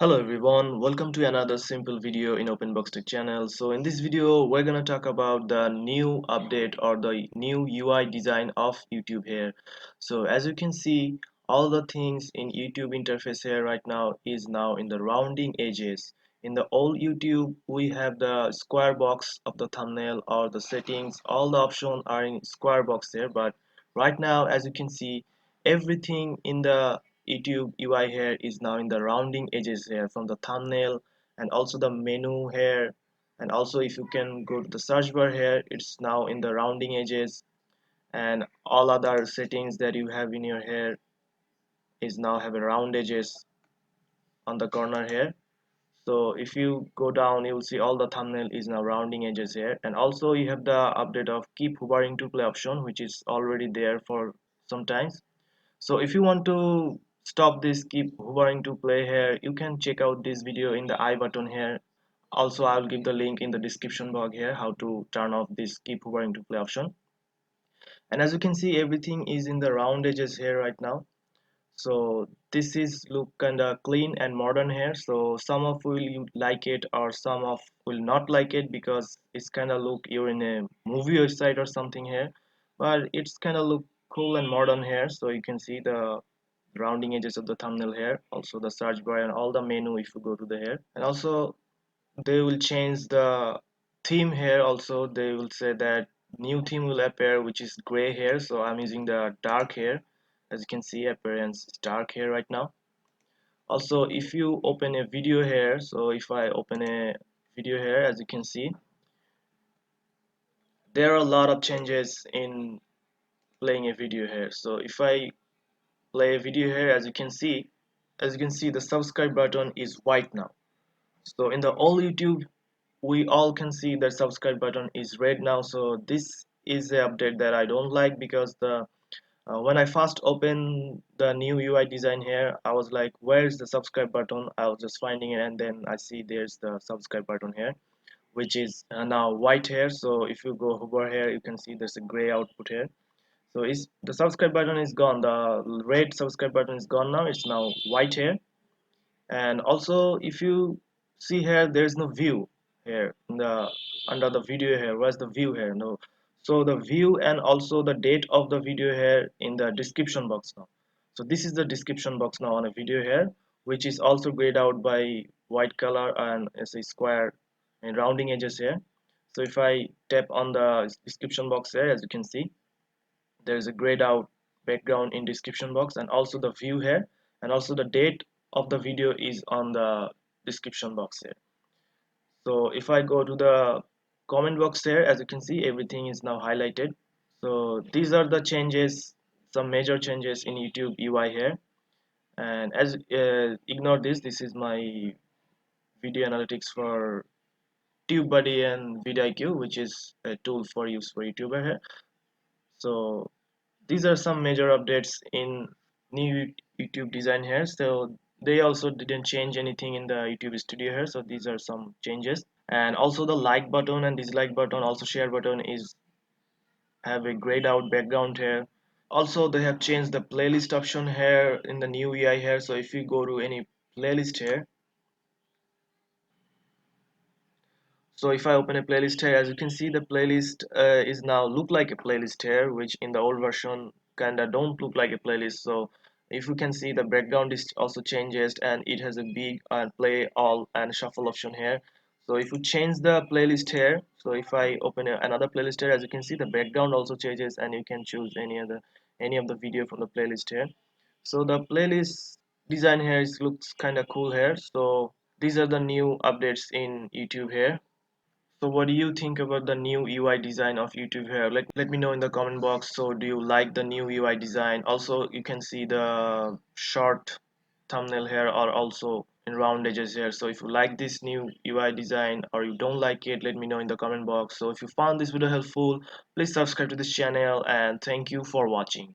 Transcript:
Hello everyone, welcome to another simple video in OpenBox Tech channel. So in this video we're gonna talk about the new update or the new UI design of YouTube here. So as you can see, all the things in YouTube interface here right now is now in the rounding edges. In the old YouTube we have the square box of the thumbnail or the settings, all the options are in square box there, but right now as you can see everything in the YouTube UI here is now in the rounding edges here from the thumbnail and also the menu here, and also if you can go to the search bar here, it's now in the rounding edges, and all other settings that you have in your hair is now have a round edges on the corner here. So if you go down you will see all the thumbnail is now rounding edges here, and also you have the update of keep hovering to play option, which is already there for sometimes. So if you want to stop this keep hovering to play here, you can check out this video in the I button here. Also I'll give the link in the description box here how to turn off this keep hovering to play option. And as you can see everything is in the round edges here right now. So this is look kinda clean and modern here, so some of will you like it or some of will not like it because it's kinda look you're in a movie website or something here, but it's kinda look cool and modern here. So you can see the rounding edges of the thumbnail here, also the search bar and all the menu if you go to the here, and also they will change the theme here. Also they will say that new theme will appear, which is gray here, so I'm using the dark here. As you can see appearance is dark here right now. Also if you open a video here, so if I open a video here, as you can see there are a lot of changes in playing a video here. So if I play a video here, as you can see the subscribe button is white now. So in the old YouTube we all can see the subscribe button is red now. So this is the update that I don't like because the when I first opened the new UI design here, I was like, where is the subscribe button? I was just finding it, and then I see there's the subscribe button here, which is now white here. So if you go hover here, you can see there's a gray output here. So is the subscribe button is gone, the red subscribe button is gone now, it's now white here. And also if you see here there's no view here in the under the video here. Where's the view here? No. So the view and also the date of the video here in the description box now. So this is the description box now on a video here, which is also grayed out by white color and as a square and rounding edges here. So if I tap on the description box here, as you can see there is a grayed out background in description box, and also the view here, and also the date of the video is on the description box here. So if I go to the comment box here, as you can see everything is now highlighted. So these are the changes, some major changes in YouTube UI here. And as ignore this is my video analytics for TubeBuddy and vidIQ, which is a tool for use for YouTuber here. So these are some major updates in new YouTube design here. So they also didn't change anything in the YouTube studio here, so these are some changes. And also the like button and dislike button, also share button is have a grayed out background here. Also they have changed the playlist option here in the new UI here. So if you go to any playlist here, so if I open a playlist here, as you can see the playlist is now look like a playlist here, which in the old version kinda don't look like a playlist. So if you can see the background is also changes, and it has a big play all and shuffle option here. So if you change the playlist here, so if I open another playlist here, as you can see the background also changes, and you can choose any of the video from the playlist here. So the playlist design here looks kind of cool here. So these are the new updates in YouTube here. So what do you think about the new UI design of YouTube here? Let me know in the comment box. So do you like the new UI design? Also you can see the short thumbnail here are also in round edges here. So if you like this new UI design or you don't like it, let me know in the comment box. So if you found this video helpful, please subscribe to this channel, and thank you for watching.